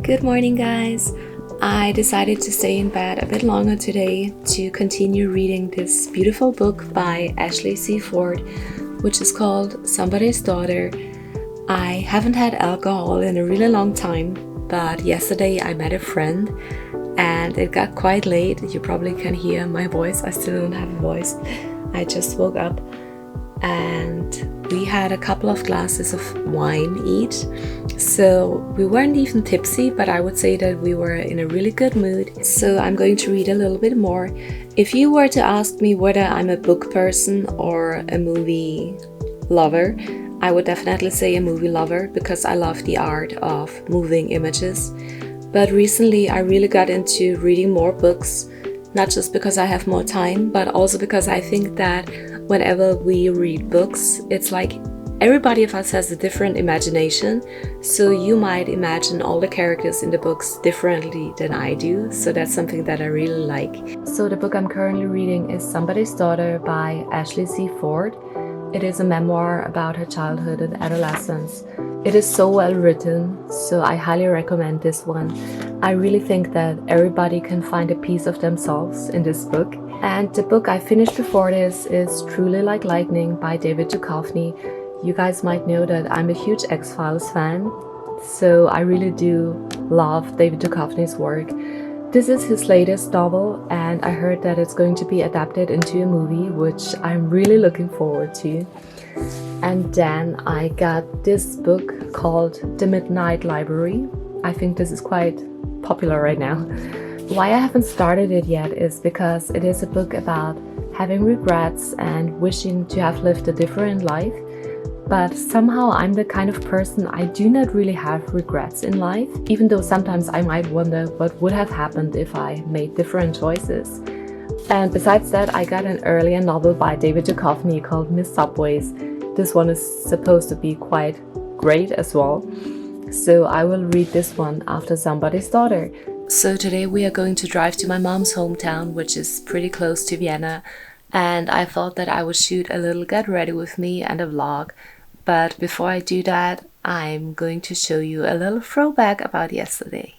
Good morning, guys. I decided to stay in bed a bit longer today to continue reading this beautiful book by Ashley C. Ford, which is called Somebody's Daughter. I haven't had alcohol in a really long time, but yesterday I met a friend and it got quite late. You probably can hear my voice. I still don't have a voice. I just woke up and we had a couple of glasses of wine each. So we weren't even tipsy, but I would say that we were in a really good mood. So I'm going to read a little bit more. If you were to ask me whether I'm a book person or a movie lover, I would definitely say a movie lover because I love the art of moving images. But recently I really got into reading more books, not just because I have more time, but also because I think that whenever we read books, it's like everybody of us has a different imagination, so you might imagine all the characters in the books differently than I do, so that's something that I really like. So the book I'm currently reading is Somebody's Daughter by Ashley C. Ford. It is a memoir about her childhood and adolescence. It is so well written, so I highly recommend this one. I really think that everybody can find a piece of themselves in this book. And the book I finished before this is Truly Like Lightning by David Duchovny. You guys might know that I'm a huge X-Files fan, so I really do love David Duchovny's work. This is his latest novel, and I heard that it's going to be adapted into a movie, which I'm really looking forward to. And then I got this book called The Midnight Library. I think this is quite popular right now. Why I haven't started it yet is because it is a book about having regrets and wishing to have lived a different life. But somehow I'm the kind of person I do not really have regrets in life, even though sometimes I might wonder what would have happened if I made different choices. And besides that, I got an earlier novel by David Duchovny called Miss Subways. This one is supposed to be quite great as well. So I will read this one after Somebody's Daughter. So today we are going to drive to my mom's hometown, which is pretty close to Vienna. And I thought that I would shoot a little get ready with me and a vlog. But before I do that, I'm going to show you a little throwback about yesterday.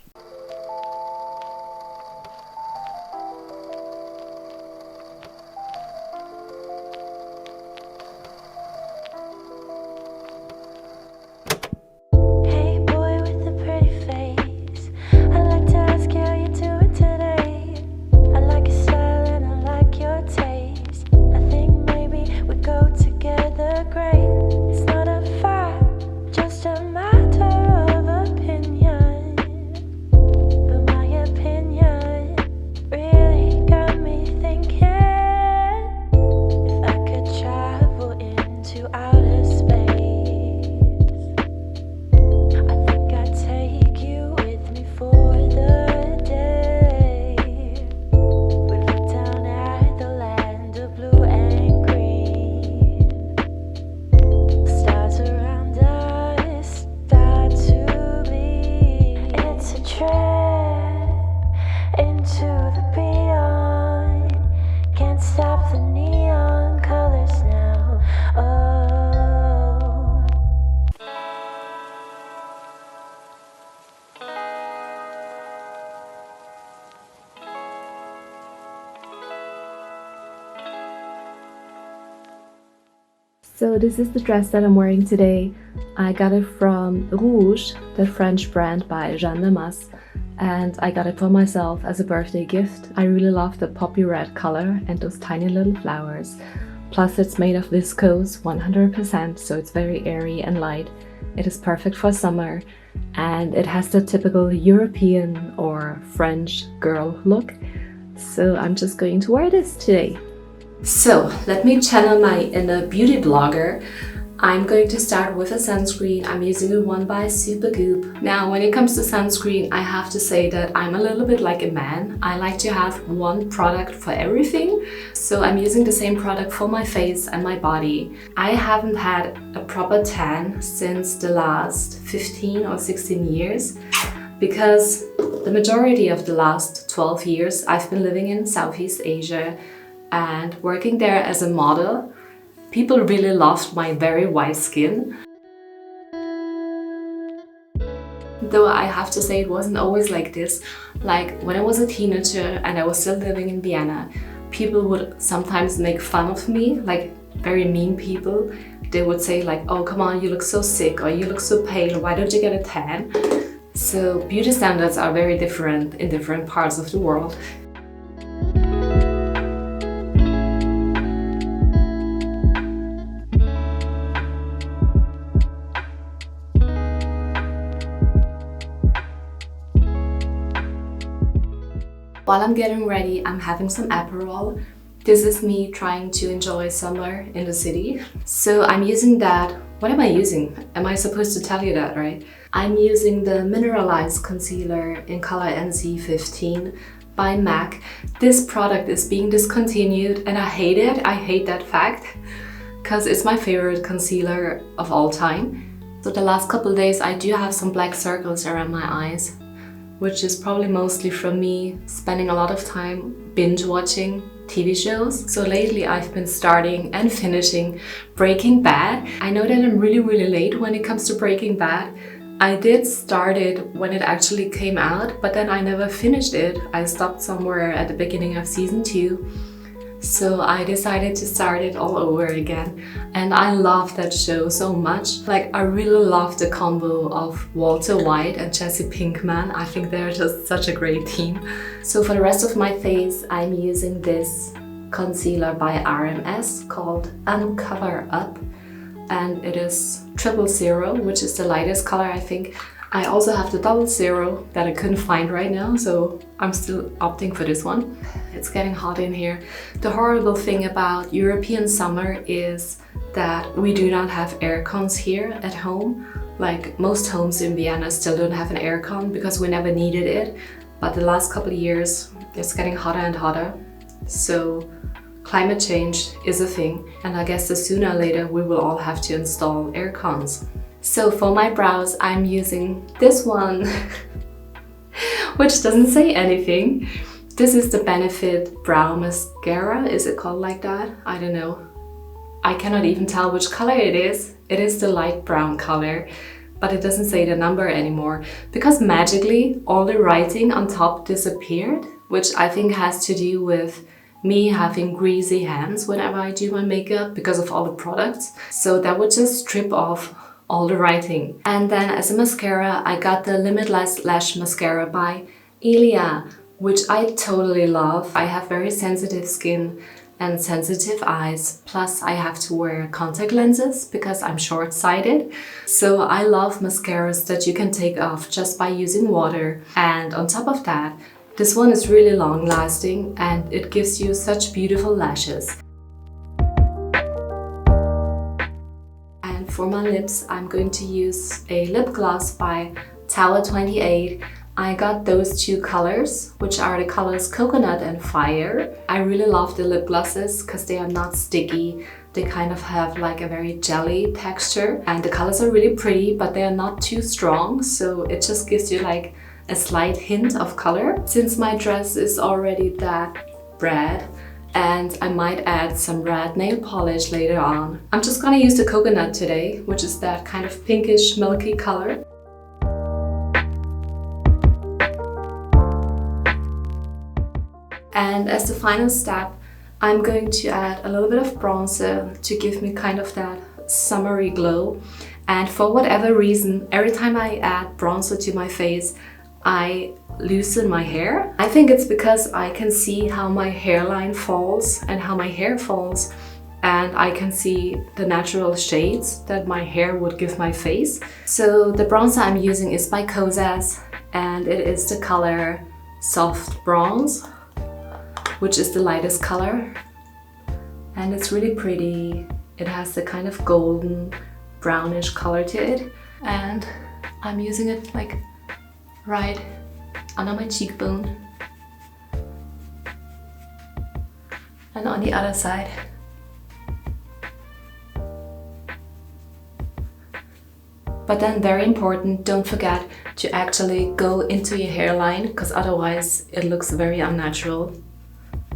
So this is the dress that I'm wearing today. I got it from Rouge, the French brand by Jeanne Damas, and I got it for myself as a birthday gift. I really love the poppy red color and those tiny little flowers. Plus it's made of viscose 100%, so it's very airy and light. It is perfect for summer, and it has the typical European or French girl look. So I'm just going to wear this today. So let me channel my inner beauty blogger. I'm going to start with a sunscreen. I'm using the one by Supergoop. Now, when it comes to sunscreen, I have to say that I'm a little bit like a man. I like to have one product for everything. So I'm using the same product for my face and my body. I haven't had a proper tan since the last 15 or 16 years because the majority of the last 12 years I've been living in Southeast Asia and working there as a model. People really loved my very white skin. Though I have to say it wasn't always like this. Like when I was a teenager and I was still living in Vienna, people would sometimes make fun of me, like very mean people. They would say like, oh come on, you look so sick, or you look so pale, why don't you get a tan? So beauty standards are very different in different parts of the world. While I'm getting ready, I'm having some Aperol. This is me trying to enjoy summer in the city. So I'm using that. What am I using? Am I supposed to tell you that, right? I'm using the Mineralized Concealer in color NC15 by MAC. This product is being discontinued and I hate it. I hate that fact because it's my favorite concealer of all time. So the last couple of days I do have some black circles around my eyes, which is probably mostly from me spending a lot of time binge watching TV shows. So lately I've been starting and finishing Breaking Bad. I know that I'm really late when it comes to Breaking Bad. I did start it when it actually came out, but then I never finished it. I stopped somewhere at the beginning of season 2. So I decided to start it all over again. And I love that show so much. Like I really love the combo of Walter White and Jesse Pinkman. I think they're just such a great team. So for the rest of my face, I'm using this concealer by RMS called Uncover Up. And it is 000, which is the lightest color, I think. I also have the 00 that I couldn't find right now, so I'm still opting for this one. It's getting hot in here. The horrible thing about European summer is that we do not have air cons here at home. Like most homes in Vienna still don't have an air con because we never needed it. But the last couple of years, it's getting hotter and hotter. So climate change is a thing. And I guess that sooner or later we will all have to install air cons. So for my brows, I'm using this one, which doesn't say anything. This is the Benefit Brow Mascara. Is it called like that? I don't know. I cannot even tell which color it is. It is the light brown color, but it doesn't say the number anymore because magically all the writing on top disappeared, which I think has to do with me having greasy hands whenever I do my makeup because of all the products. So that would just strip off all the writing. And then as a mascara, I got the Limitless Lash Mascara by Ilia, which I totally love. I have very sensitive skin and sensitive eyes. Plus I have to wear contact lenses because I'm short-sighted. So I love mascaras that you can take off just by using water. And on top of that, this one is really long-lasting and it gives you such beautiful lashes. For my lips, I'm going to use a lip gloss by Tower 28. I got those two colors, which are the colors Coconut and Fire. I really love the lip glosses because they are not sticky. They kind of have like a very jelly texture. And the colors are really pretty, but they are not too strong. So it just gives you like a slight hint of color. Since my dress is already that red, and I might add some red nail polish later on. I'm just gonna use the Coconut today, which is that kind of pinkish milky color. And as the final step, I'm going to add a little bit of bronzer to give me kind of that summery glow. And for whatever reason, every time I add bronzer to my face, I loosen my hair. I think it's because I can see how my hairline falls and how my hair falls, and I can see the natural shades that my hair would give my face. So the bronzer I'm using is by Kosas and it is the color Soft Bronze, which is the lightest color, and it's really pretty. It has the kind of golden brownish color to it, and I'm using it like right under my cheekbone and on the other side. But then, very important, don't forget to actually go into your hairline because otherwise it looks very unnatural.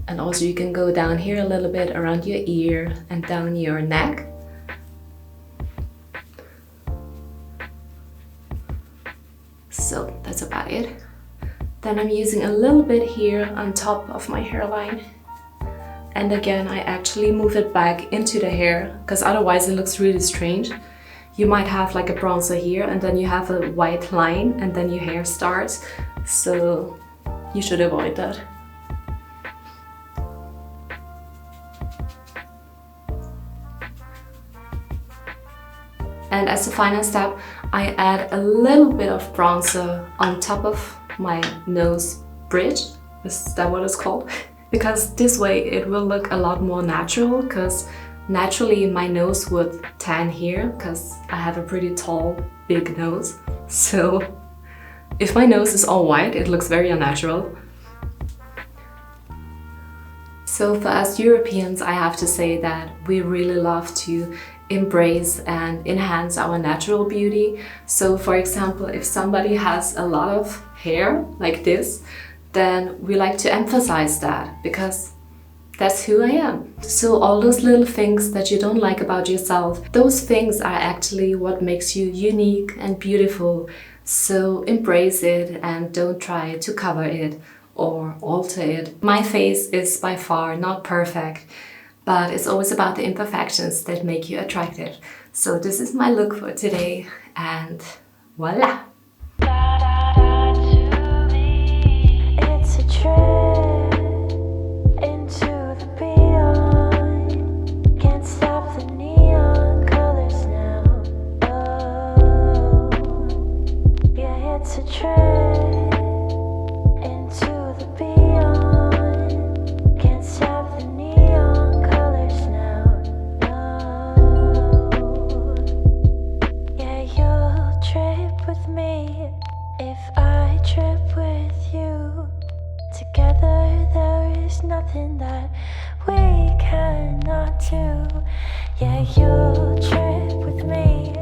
And also you can go down here a little bit around your ear and down your neck. So that's about it. Then I'm using a little bit here on top of my hairline. And again, I actually move it back into the hair because otherwise it looks really strange. You might have like a bronzer here and then you have a white line and then your hair starts. So you should avoid that. And as a final step, I add a little bit of bronzer on top of my nose bridge. Is that what it's called? Because this way it will look a lot more natural, because naturally my nose would tan here because I have a pretty tall, big nose. So if my nose is all white, it looks very unnatural. So for us Europeans, I have to say that we really love to embrace and enhance our natural beauty. So for example, if somebody has a lot of hair like this, then we like to emphasize that because that's who I am. So all those little things that you don't like about yourself, those things are actually what makes you unique and beautiful. So embrace it and don't try to cover it or alter it. My face is by far not perfect, but it's always about the imperfections that make you attractive. So this is my look for today, and voila! It's a trip into the beyond. Can't stop the neon colors now. Oh, yeah, it's a trip into the beyond. Can't stop the neon colors now. No, yeah, you'll trip with me if I trip with you. Together there is nothing that we cannot do. Yeah, you'll trip with me